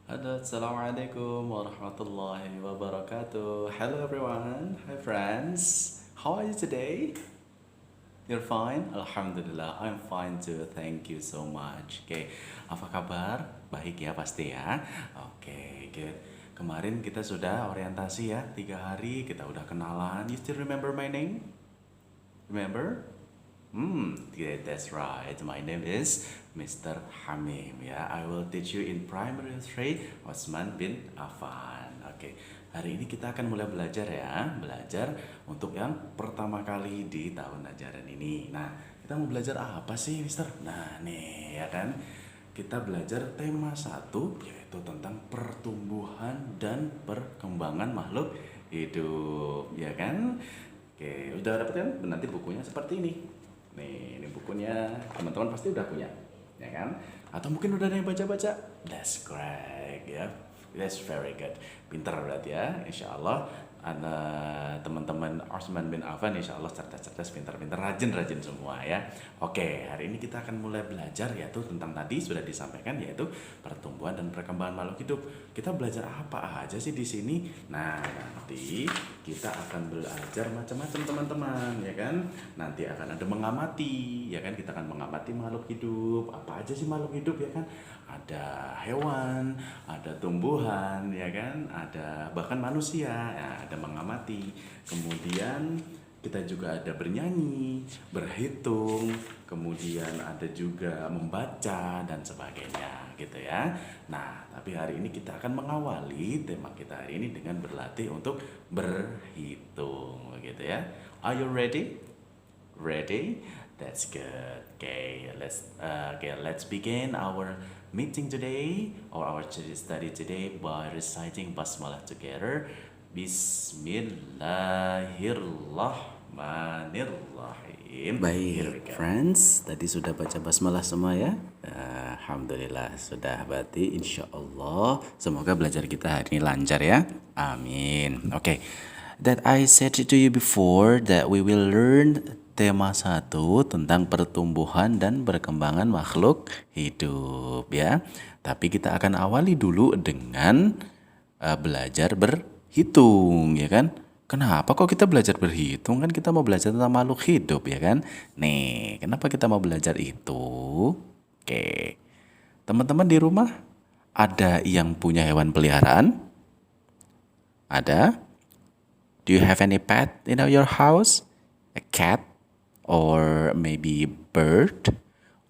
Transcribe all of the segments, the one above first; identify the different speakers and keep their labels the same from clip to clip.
Speaker 1: Halo, Assalamualaikum warahmatullahi wabarakatuh. Hello everyone, hi friends. How are you today? You're fine? Alhamdulillah, I'm fine too. Thank you so much. Oke, apa kabar? Baik ya pasti ya. Oke, good. Kemarin kita sudah orientasi ya, 3 hari kita udah kenalan. You still remember my name? Remember? Yeah, that's right. My name is Mr. Hamim. Ya, I will teach you in primary 3 Osman bin Affan. Oke, hari ini kita akan mulai belajar ya, belajar untuk yang pertama kali di tahun ajaran ini. Nah, kita mau belajar apa sih, Mister? Nah, nih ya kan, kita belajar tema satu yaitu tentang pertumbuhan dan perkembangan makhluk hidup, ya kan? Oke, udah dapet kan? Nanti bukunya seperti ini. Nih, ini bukunya. Teman-teman pasti udah punya, ya kan? Atau mungkin udah ada yang baca-baca. That's great, ya. That's very good. Pinter berarti ya, insya Allah. Ada teman-teman Osman bin Affan, insya Allah cerdas-cerdas, pinter-pinter, rajin-rajin semua ya. Oke, hari ini kita akan mulai belajar yaitu tentang tadi sudah disampaikan yaitu pertumbuhan dan perkembangan makhluk hidup. Kita belajar apa aja sih di sini? Nah, nanti kita akan belajar macam-macam teman-teman, ya kan? Nanti akan ada mengamati, ya kan? Kita akan mengamati makhluk hidup. Apa aja sih makhluk hidup, ya kan? Ada hewan, ada tumbuhan, ya kan? Ada bahkan manusia, ya, ada mengamati. Kemudian kita juga ada bernyanyi, berhitung, kemudian ada juga membaca dan sebagainya gitu ya. Nah, tapi hari ini kita akan mengawali tema kita hari ini dengan berlatih untuk berhitung gitu ya. Are you ready? Ready? That's good. Okay, let's begin our meeting today or our study today by reciting basmalah together. Bismillahirrahmanirrahim. Here we
Speaker 2: Baik,
Speaker 1: go.
Speaker 2: friends, tadi sudah baca basmalah semua ya. Alhamdulillah sudah berarti insya Allah semoga belajar kita hari ini lancar ya. Amin. Oke, that I said to you before that we will learn tema 1 tentang pertumbuhan dan perkembangan makhluk hidup ya. Tapi kita akan awali dulu dengan belajar berhitung ya kan. Kenapa kok kita belajar berhitung? Kan kita mau belajar tentang makhluk hidup ya kan. Nih, kenapa kita mau belajar itu? Oke, teman-teman di rumah ada yang punya hewan peliharaan? Ada? Do you have any pet in your house? A cat? Or maybe bird?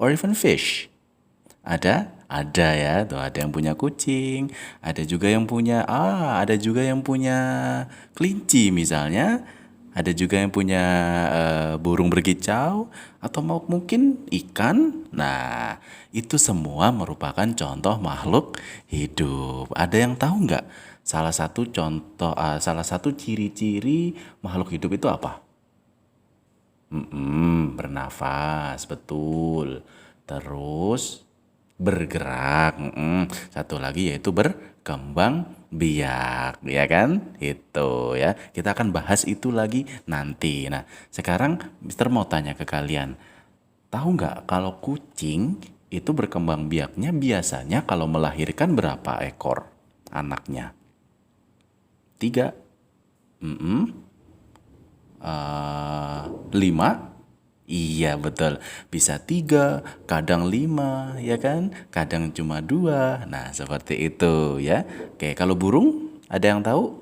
Speaker 2: Or even fish? Ada? Ada ya, tuh ada yang punya kucing, ada juga yang punya kelinci misalnya, ada juga yang punya burung berkicau, atau mungkin ikan. Nah, itu semua merupakan contoh makhluk hidup. Ada yang tahu nggak? Salah satu ciri-ciri makhluk hidup itu apa? Bernafas, betul. Terus bergerak. Satu lagi yaitu berkembang biak, ya kan? Itu ya. Kita akan bahas itu lagi nanti. Nah, sekarang Mister mau tanya ke kalian. Tahu nggak kalau kucing itu berkembang biaknya biasanya kalau melahirkan berapa ekor anaknya? 3, 5. Iya betul, bisa 3, kadang 5, ya kan? Kadang cuma 2. Nah seperti itu ya. Oke, kalau burung ada yang tahu?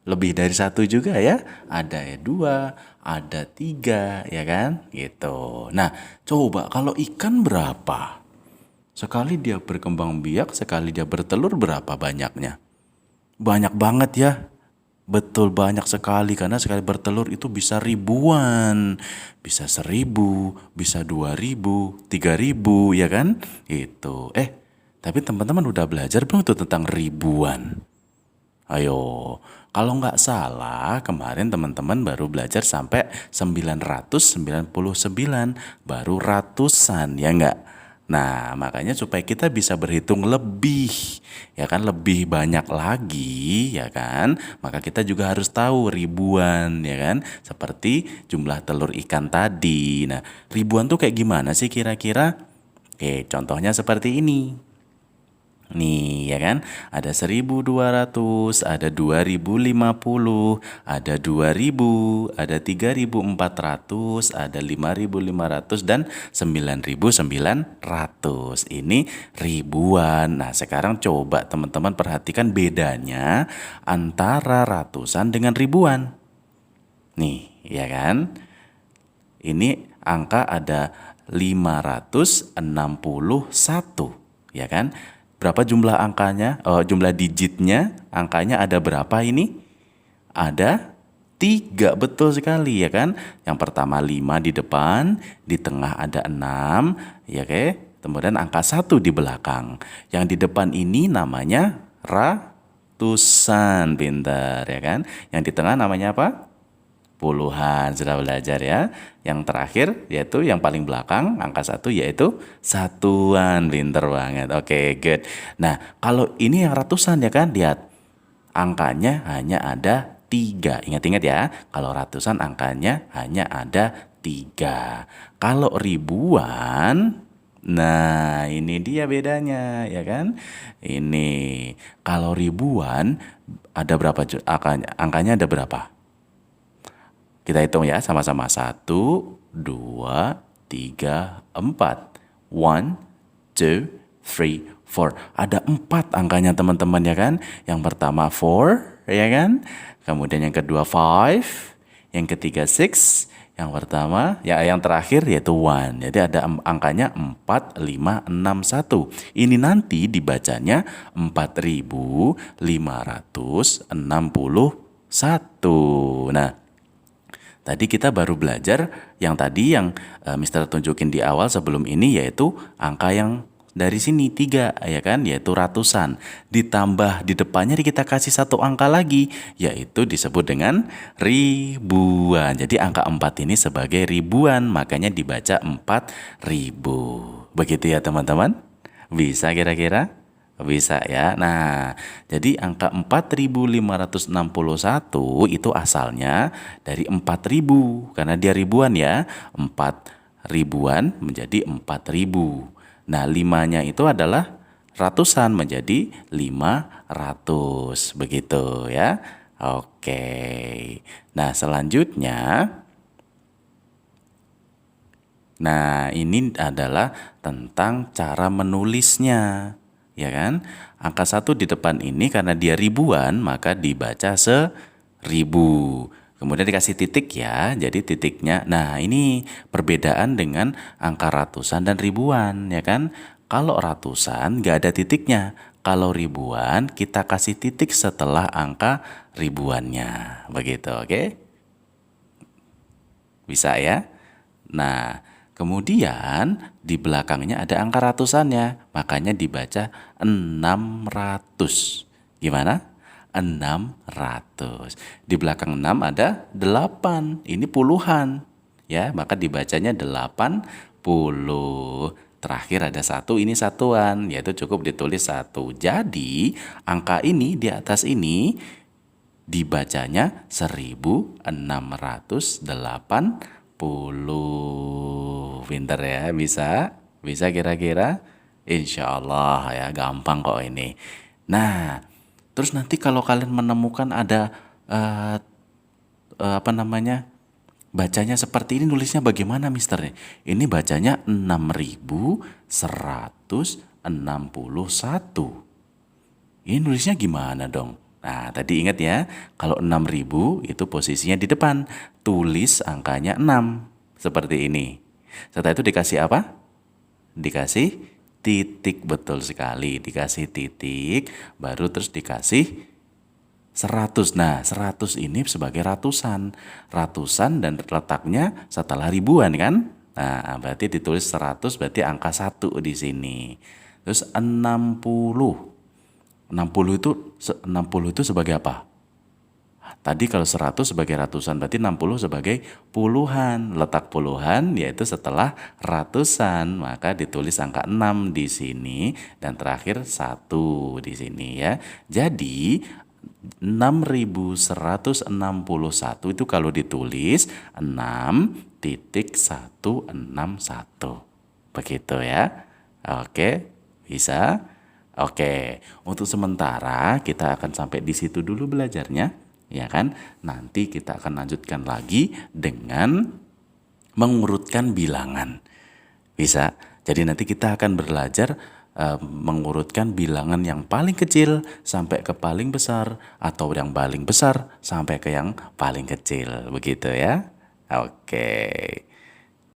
Speaker 2: Lebih dari 1 juga ya. Ada ya 2, ada 3, ya kan? Gitu. Nah coba kalau ikan berapa? Sekali dia berkembang biak, sekali dia bertelur berapa banyaknya? Banyak banget ya. Betul, banyak sekali karena sekali bertelur itu bisa ribuan, bisa 1.000, bisa 2.000, 3.000 ya kan? Itu. Tapi teman-teman udah belajar belum tuh tentang ribuan? Ayo, kalau nggak salah kemarin teman-teman baru belajar sampai 999, baru ratusan ya nggak? Nah, makanya supaya kita bisa berhitung lebih, ya kan, lebih banyak lagi, ya kan, maka kita juga harus tahu ribuan, ya kan, seperti jumlah telur ikan tadi. Nah, ribuan tuh kayak gimana sih kira-kira? Oke, contohnya seperti ini. Nih ya kan, ada 1.200, ada 2.050, ada 2.000, ada 3.400, ada 5.500 dan 9.900. Ini ribuan. Nah, sekarang coba teman-teman perhatikan bedanya antara ratusan dengan ribuan. Nih, ya kan? Ini angka ada 561, ya kan? Berapa jumlah angkanya? Oh, jumlah digitnya, angkanya ada berapa ini? Ada 3, betul sekali ya kan? Yang pertama 5 di depan, di tengah ada 6, ya oke? Kemudian angka 1 di belakang. Yang di depan ini namanya ratusan, pintar ya kan? Yang di tengah namanya apa? Puluhan, sudah belajar ya. Yang terakhir yaitu yang paling belakang angka 1 yaitu satuan, pinter banget. Oke, good. Nah, kalau ini yang ratusan ya kan, lihat angkanya hanya ada 3. Ingat-ingat ya, kalau ratusan angkanya hanya ada 3. Kalau ribuan, nah ini dia bedanya ya kan. Ini kalau ribuan ada berapa angkanya ada berapa? Kita hitung ya sama-sama. 1, 2, 3, 4. 1, 2, 3, 4. Ada 4 angkanya teman-teman ya kan. Yang pertama 4 ya kan. Kemudian yang kedua 5. Yang ketiga 6. Yang pertama yang terakhir yaitu 1. Jadi ada angkanya 4, 5, 6, 1. Ini nanti dibacanya 4.561. Nah, tadi kita baru belajar yang tadi yang Mister tunjukin di awal sebelum ini, yaitu angka yang dari sini 3 ya kan, yaitu ratusan. Ditambah di depannya kita kasih 1 angka lagi, yaitu disebut dengan ribuan. Jadi angka 4 ini sebagai ribuan, makanya dibaca 4.000. Begitu ya teman-teman? Bisa kira-kira? Bisa ya. Nah, jadi angka 4.561 itu asalnya dari 4.000 karena dia ribuan ya. 4 ribuan menjadi 4.000. Nah, 5-nya itu adalah ratusan menjadi 500. Begitu ya. Oke. Nah, selanjutnya, nah ini adalah tentang cara menulisnya. Ya kan? Angka 1 di depan ini karena dia ribuan maka dibaca 1.000. Kemudian dikasih titik ya. Jadi titiknya, nah ini perbedaan dengan angka ratusan dan ribuan ya kan. Kalau ratusan gak ada titiknya. Kalau ribuan kita kasih titik setelah angka ribuannya. Begitu, oke? Bisa ya? Nah, kemudian di belakangnya ada angka ratusannya, makanya dibaca 600. Gimana? 600. Di belakang 6 ada 8. Ini puluhan. Ya, maka dibacanya 80. Terakhir ada 1, ini satuan, yaitu cukup ditulis 1. Jadi, angka ini di atas ini dibacanya 1680. Pinter ya, bisa? Bisa kira-kira? Insya Allah ya, gampang kok ini. Nah, terus nanti kalau kalian menemukan ada bacanya seperti ini, nulisnya bagaimana Mister? Ini bacanya 6161. Ini nulisnya gimana dong? Nah, tadi ingat ya, kalau 6.000 itu posisinya di depan. Tulis angkanya 6. Seperti ini. Setelah itu dikasih apa? Dikasih titik, betul sekali. Dikasih titik, baru terus dikasih 100. Nah, 100 ini sebagai ratusan. Ratusan dan letaknya setelah ribuan kan? Nah, berarti ditulis 100, berarti angka 1 di sini. Terus 60. 60 itu sebagai apa? Tadi kalau 100 sebagai ratusan, berarti 60 sebagai puluhan. Letak puluhan yaitu setelah ratusan, maka ditulis angka 6 di sini dan terakhir 1 di sini ya. Jadi 6161 itu kalau ditulis 6.161. Begitu ya. Oke, bisa? Oke, untuk sementara kita akan sampai di situ dulu belajarnya, ya kan? Nanti kita akan lanjutkan lagi dengan mengurutkan bilangan. Bisa. Jadi nanti kita akan belajar mengurutkan bilangan yang paling kecil sampai ke paling besar atau yang paling besar sampai ke yang paling kecil, begitu ya. Oke.